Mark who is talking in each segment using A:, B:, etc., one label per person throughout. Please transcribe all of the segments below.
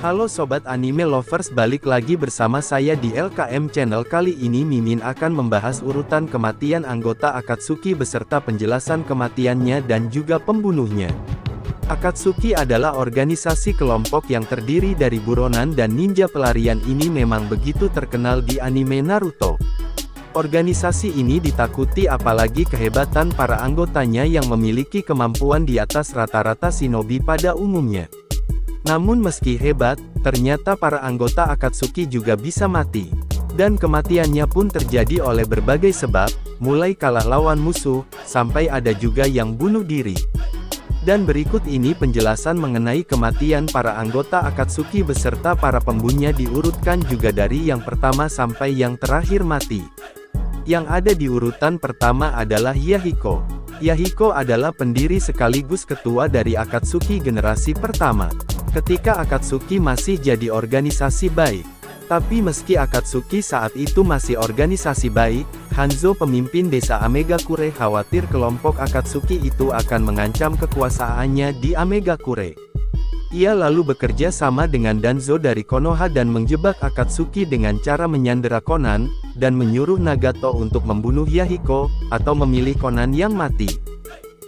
A: Halo Sobat Anime Lovers, balik lagi bersama saya di LKM Channel. Kali ini Mimin akan membahas urutan kematian anggota Akatsuki beserta penjelasan kematiannya dan juga pembunuhnya. Akatsuki adalah organisasi kelompok yang terdiri dari buronan dan ninja pelarian. Ini memang begitu terkenal di anime Naruto. Organisasi ini ditakuti apalagi kehebatan para anggotanya yang memiliki kemampuan di atas rata-rata shinobi pada umumnya. Namun meski hebat, ternyata para anggota Akatsuki juga bisa mati. Dan kematiannya pun terjadi oleh berbagai sebab, mulai kalah lawan musuh, sampai ada juga yang bunuh diri. Dan berikut ini penjelasan mengenai kematian para anggota Akatsuki beserta para pembunuhnya, diurutkan juga dari yang pertama sampai yang terakhir mati. Yang ada di urutan pertama adalah Yahiko. Yahiko adalah pendiri sekaligus ketua dari Akatsuki generasi pertama. Ketika Akatsuki masih jadi organisasi baik. Tapi meski Akatsuki saat itu masih organisasi baik, Hanzo pemimpin desa Amegakure khawatir kelompok Akatsuki itu akan mengancam kekuasaannya di Amegakure. Ia lalu bekerja sama dengan Danzo dari Konoha dan menjebak Akatsuki dengan cara menyandera Konan, dan menyuruh Nagato untuk membunuh Yahiko, atau memilih Konan yang mati.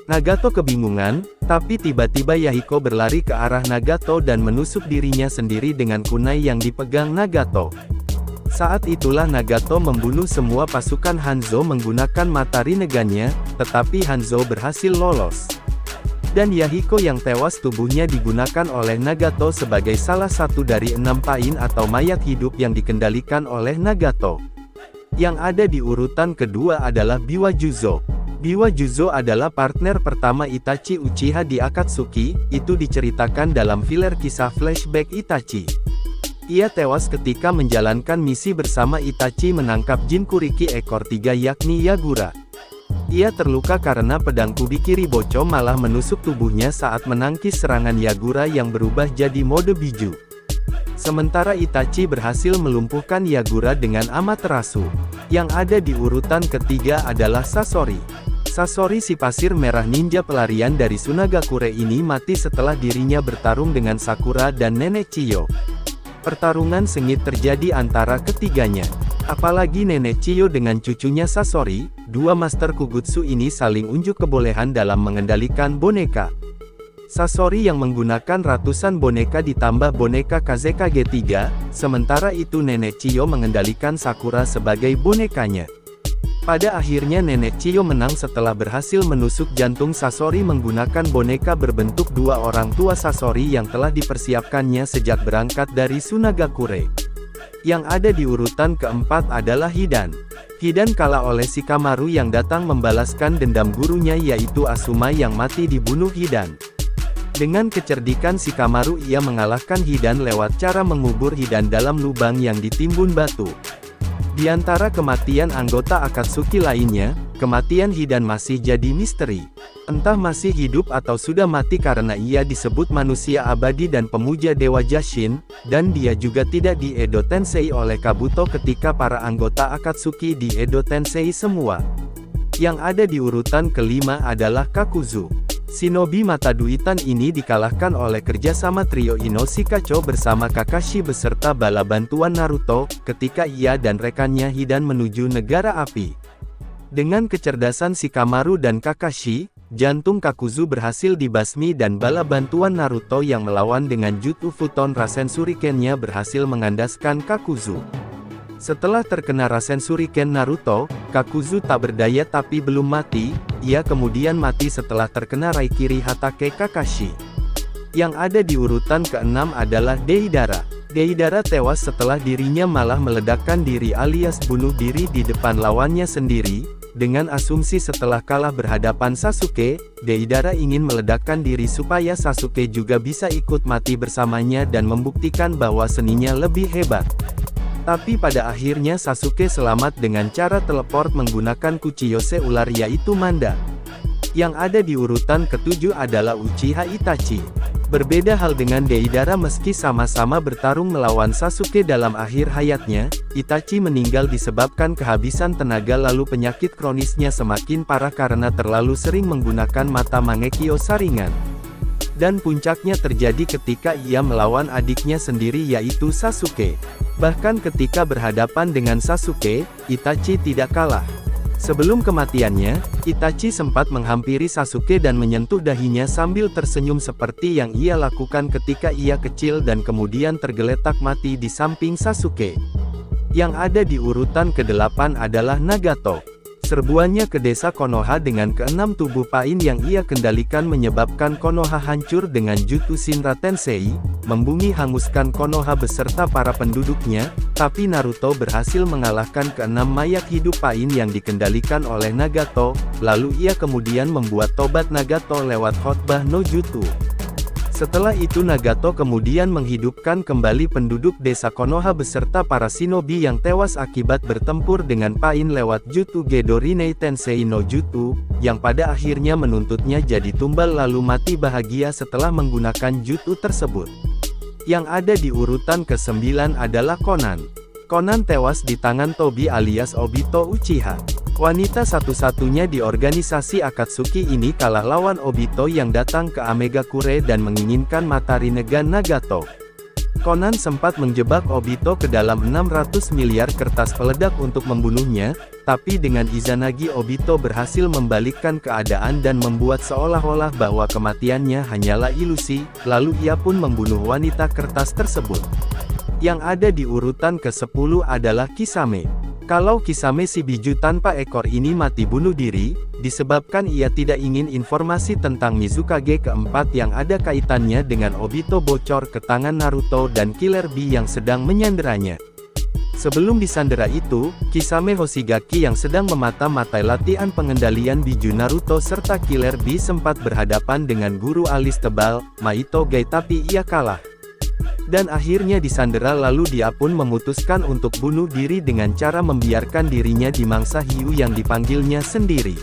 A: Nagato kebingungan, tapi tiba-tiba Yahiko berlari ke arah Nagato dan menusuk dirinya sendiri dengan kunai yang dipegang Nagato. Saat itulah Nagato membunuh semua pasukan Hanzo menggunakan mata Rinnegan-nya, tetapi Hanzo berhasil lolos. Dan Yahiko yang tewas tubuhnya digunakan oleh Nagato sebagai salah satu dari 6 pain atau mayat hidup yang dikendalikan oleh Nagato. Yang ada di urutan kedua adalah Biwa Juzo. Biwa Juzo adalah partner pertama Itachi Uchiha di Akatsuki, itu diceritakan dalam filler kisah flashback Itachi. Ia tewas ketika menjalankan misi bersama Itachi menangkap Jinchuriki ekor 3 yakni Yagura. Ia terluka karena pedang Kubikiri Bocho malah menusuk tubuhnya saat menangkis serangan Yagura yang berubah jadi mode biju. Sementara Itachi berhasil melumpuhkan Yagura dengan Amaterasu. Yang ada di urutan ketiga adalah Sasori. Sasori si pasir merah ninja pelarian dari Sunagakure ini mati setelah dirinya bertarung dengan Sakura dan Nenek Chiyo. Pertarungan sengit terjadi antara ketiganya. Apalagi Nenek Chiyo dengan cucunya Sasori, dua master Kugutsu ini saling unjuk kebolehan dalam mengendalikan boneka. Sasori yang menggunakan ratusan boneka ditambah boneka Kazekage 3, sementara itu Nenek Chiyo mengendalikan Sakura sebagai bonekanya. Pada akhirnya Nenek Chiyo menang setelah berhasil menusuk jantung Sasori menggunakan boneka berbentuk dua orang tua Sasori yang telah dipersiapkannya sejak berangkat dari Sunagakure. Yang ada di urutan keempat adalah Hidan. Hidan kalah oleh Shikamaru yang datang membalaskan dendam gurunya yaitu Asuma yang mati dibunuh Hidan. Dengan kecerdikan Shikamaru ia mengalahkan Hidan lewat cara mengubur Hidan dalam lubang yang ditimbun batu. Di antara kematian anggota Akatsuki lainnya, kematian Hidan masih jadi misteri. Entah masih hidup atau sudah mati karena ia disebut manusia abadi dan pemuja Dewa Jashin, dan dia juga tidak di Edo Tensei oleh Kabuto ketika para anggota Akatsuki di Edo Tensei semua. Yang ada di urutan kelima adalah Kakuzu. Shinobi mata duitan ini dikalahkan oleh kerjasama trio Inoshikacho bersama Kakashi beserta bala bantuan Naruto, ketika ia dan rekannya Hidan menuju negara api. Dengan kecerdasan Shikamaru dan Kakashi, jantung Kakuzu berhasil dibasmi dan bala bantuan Naruto yang melawan dengan Jutsu Futon Rasen Shuriken-nya berhasil mengandaskan Kakuzu. Setelah terkena Rasen Shuriken Naruto, Kakuzu tak berdaya tapi belum mati, ia kemudian mati setelah terkena Raikiri Hatake Kakashi. Yang ada di urutan keenam adalah Deidara. Deidara tewas setelah dirinya malah meledakkan diri alias bunuh diri di depan lawannya sendiri, dengan asumsi setelah kalah berhadapan Sasuke, Deidara ingin meledakkan diri supaya Sasuke juga bisa ikut mati bersamanya dan membuktikan bahwa seninya lebih hebat. Tapi pada akhirnya Sasuke selamat dengan cara teleport menggunakan Kuchiyose ular yaitu Manda. Yang ada di urutan ketujuh adalah Uchiha Itachi. Berbeda hal dengan Deidara, meski sama-sama bertarung melawan Sasuke dalam akhir hayatnya, Itachi meninggal disebabkan kehabisan tenaga lalu penyakit kronisnya semakin parah karena terlalu sering menggunakan mata Mangekyo Sharingan. Dan puncaknya terjadi ketika ia melawan adiknya sendiri yaitu Sasuke. Bahkan ketika berhadapan dengan Sasuke, Itachi tidak kalah. Sebelum kematiannya, Itachi sempat menghampiri Sasuke dan menyentuh dahinya sambil tersenyum seperti yang ia lakukan ketika ia kecil dan kemudian tergeletak mati di samping Sasuke. Yang ada di urutan ke-8 adalah Nagato. Serbuannya ke desa Konoha dengan ke-6 tubuh Pain yang ia kendalikan menyebabkan Konoha hancur dengan jutsu Shinra Tensei, membumi hanguskan Konoha beserta para penduduknya, tapi Naruto berhasil mengalahkan ke-6 mayat hidup Pain yang dikendalikan oleh Nagato, lalu ia kemudian membuat tobat Nagato lewat khotbah no jutsu. Setelah itu Nagato kemudian menghidupkan kembali penduduk desa Konoha beserta para shinobi yang tewas akibat bertempur dengan Pain lewat jutsu Gedo Rinei Tensei no Jutsu, yang pada akhirnya menuntutnya jadi tumbal lalu mati bahagia setelah menggunakan jutsu tersebut. Yang ada di urutan ke-9 adalah Konan. Konan tewas di tangan Tobi alias Obito Uchiha. Wanita satu-satunya di organisasi Akatsuki ini kalah lawan Obito yang datang ke Amegakure dan menginginkan mata Rinnegan Nagato. Konan sempat menjebak Obito ke dalam 600 miliar kertas peledak untuk membunuhnya, tapi dengan Izanagi Obito berhasil membalikkan keadaan dan membuat seolah-olah bahwa kematiannya hanyalah ilusi, lalu ia pun membunuh wanita kertas tersebut. Yang ada di urutan ke-10 adalah Kisame. Kalau Kisame si biju tanpa ekor ini mati bunuh diri, disebabkan ia tidak ingin informasi tentang Mizukage keempat yang ada kaitannya dengan Obito bocor ke tangan Naruto dan Killer Bee yang sedang menyanderanya. Sebelum disandera itu, Kisame Hoshigaki yang sedang memata-matai latihan pengendalian biju Naruto serta Killer Bee sempat berhadapan dengan guru alis tebal, Maitoge tapi ia kalah. Dan akhirnya disandera lalu dia pun memutuskan untuk bunuh diri dengan cara membiarkan dirinya dimangsa hiu yang dipanggilnya sendiri.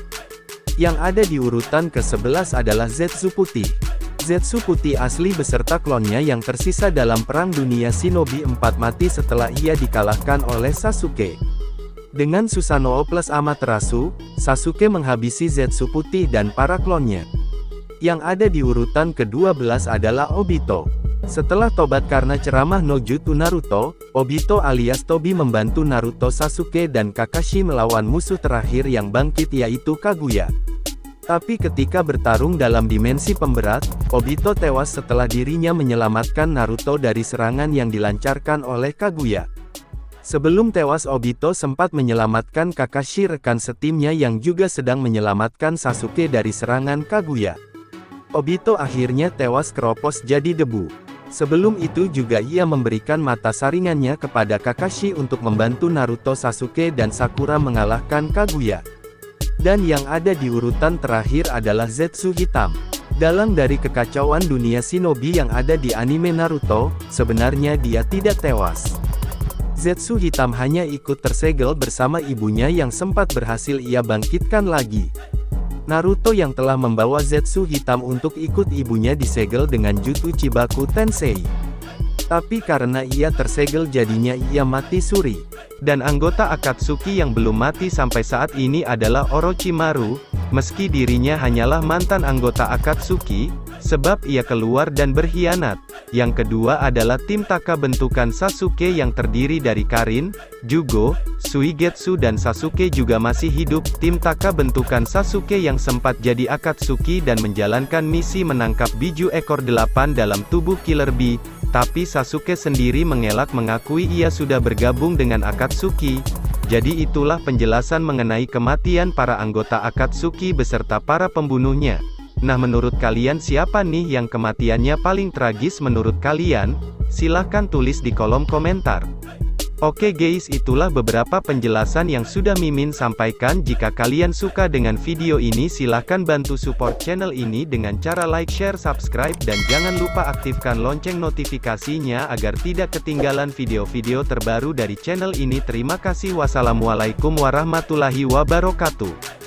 A: Yang ada di urutan ke-11 adalah Zetsu Putih. Zetsu Putih asli beserta klonnya yang tersisa dalam Perang Dunia Shinobi 4 mati setelah ia dikalahkan oleh Sasuke. Dengan Susanoo plus Amaterasu, Sasuke menghabisi Zetsu Putih dan para klonnya. Yang ada di urutan ke-12 adalah Obito. Setelah tobat karena ceramah no jutsu Naruto, Obito alias Tobi membantu Naruto, Sasuke dan Kakashi melawan musuh terakhir yang bangkit yaitu Kaguya. Tapi ketika bertarung dalam dimensi pemberat, Obito tewas setelah dirinya menyelamatkan Naruto dari serangan yang dilancarkan oleh Kaguya. Sebelum tewas Obito sempat menyelamatkan Kakashi rekan setimnya yang juga sedang menyelamatkan Sasuke dari serangan Kaguya. Obito akhirnya tewas keropos jadi debu. Sebelum itu juga ia memberikan mata saringannya kepada Kakashi untuk membantu Naruto, Sasuke dan Sakura mengalahkan Kaguya. Dan yang ada di urutan terakhir adalah Zetsu Hitam. Dalang dari kekacauan dunia shinobi yang ada di anime Naruto, sebenarnya dia tidak tewas. Zetsu Hitam hanya ikut tersegel bersama ibunya yang sempat berhasil ia bangkitkan lagi. Naruto yang telah membawa Zetsu Hitam untuk ikut ibunya disegel dengan jutsu Chibaku Tensei. Tapi karena ia tersegel jadinya ia mati suri. Dan anggota Akatsuki yang belum mati sampai saat ini adalah Orochimaru, meski dirinya hanyalah mantan anggota Akatsuki, sebab ia keluar dan berkhianat. Yang kedua adalah tim Taka bentukan Sasuke yang terdiri dari Karin, Jugo, Suigetsu dan Sasuke juga masih hidup. Tim Taka bentukan Sasuke yang sempat jadi Akatsuki dan menjalankan misi menangkap biju ekor 8 dalam tubuh Killer Bee, tapi Sasuke sendiri mengelak mengakui ia sudah bergabung dengan Akatsuki. Jadi itulah penjelasan mengenai kematian para anggota Akatsuki beserta para pembunuhnya. Nah, menurut kalian siapa nih yang kematiannya paling tragis menurut kalian? Silahkan tulis di kolom komentar. Oke guys, itulah beberapa penjelasan yang sudah Mimin sampaikan. Jika kalian suka dengan video ini silahkan bantu support channel ini dengan cara like, share, subscribe dan jangan lupa aktifkan lonceng notifikasinya agar tidak ketinggalan video-video terbaru dari channel ini. Terima kasih. Wassalamualaikum warahmatullahi wabarakatuh.